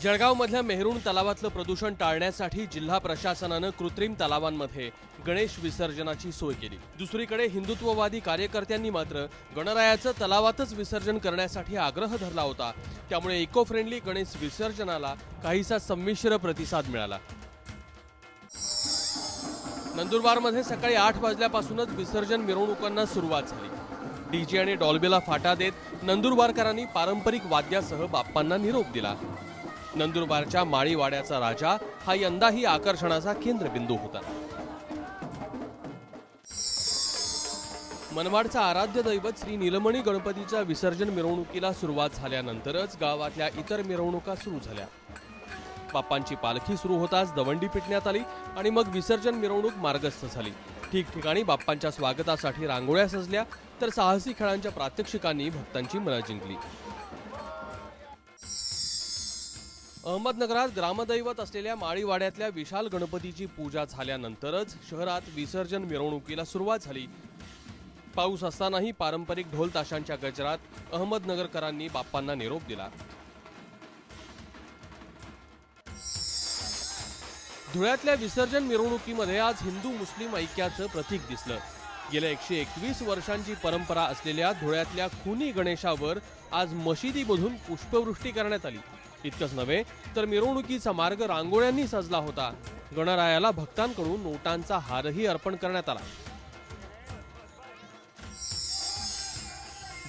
जळगावमधल्या मेहरुण तलावातलं प्रदूषण टाळण्यासाठी जिल्हा प्रशासनानं कृत्रिम तलावांमध्ये गणेश विसर्जनाची सोय केली। दुसरीकडे हिंदुत्ववादी कार्यकर्त्यांनी मात्र गणरायाचं तलावातच विसर्जन करण्यासाठी आग्रह धरला होता। त्यामुळे इको फ्रेंडली गणेश विसर्जनाला काहीसा संमिश्र प्रतिसाद मिळाला। नंदुरबारमध्ये सकाळी 8 वाजल्यापासूनच विसर्जन मिरवणुकांना सुरुवात झाली। डीजे आणि डॉल्बीला फाटा देत नंदुरबारकरांनी पारंपरिक वाद्यासह बाप्पांना निरोप दिला। नंदुरबारच्या माळीवाड्याचा राजा हा यंदाही आकर्षणाचा केंद्रबिंदू होता। मनमाडचा आराध्य दैवत श्री नीलमणी गणपतीच्या विसर्जन मिरवणुकीला सुरुवात झाल्यानंतरच गावातल्या इतर मिरवणुका सुरू झाल्या। बाप्पांची पालखी सुरू होताच दवंडी पिटण्यात आली आणि मग विसर्जन मिरवणूक मार्गस्थ झाली। ठिकठिकाणी बाप्पांच्या स्वागतासाठी रांगोळ्या सजल्या तर साहसी खेळांच्या प्रात्यक्षिकांनी भक्तांची मनं जिंकली। अहमदनगरात ग्रामदैवत असलेल्या माळीवाड्यातल्या विशाल गणपतीची पूजा झाल्यानंतरच शहरात विसर्जन मिरवणुकीला सुरुवात झाली। पाऊस असतानाही पारंपरिक ढोल ताशांच्या गजरात अहमदनगरकरांनी बाप्पांना निरोप दिला। धुळ्यातल्या विसर्जन मिरवणुकीमध्ये आज हिंदू मुस्लिम ऐक्याचं प्रतीक दिसलं। गेल्या 121 वर्षांची परंपरा असलेल्या धुळ्यातल्या खुनी गणेशावर आज मशिदीमधून पुष्पवृष्टी करण्यात आली। इतकंच नव्हे तर मिरवणुकीचा मार्ग रांगोळ्यांनी सजला होता। गणरायाला भक्तांकडून नोटांचा हारही अर्पण करण्यात आला।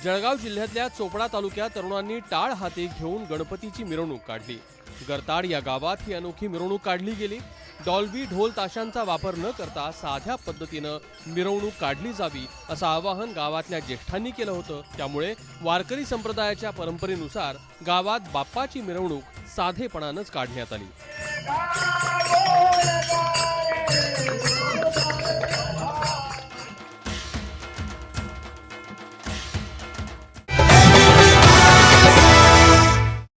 जळगाव जिल्ह्यातल्या चोपडा तालुक्यात तरुणांनी टाळ हाती घेऊन गणपतीची मिरवणूक काढली। गरताड या गावात ही अनोखी मिरवणूक काढली गेली। डॉल्बी ढोल ताशांचा वापर न करता साध्या पद्धतीनं मिरवणूक काढली जावी असं आवाहन गावातल्या ज्येष्ठांनी केलं होतं। त्यामुळे वारकरी संप्रदायाच्या परंपरेनुसार गावात बाप्पाची मिरवणूक साधेपणानंच काढण्यात आली।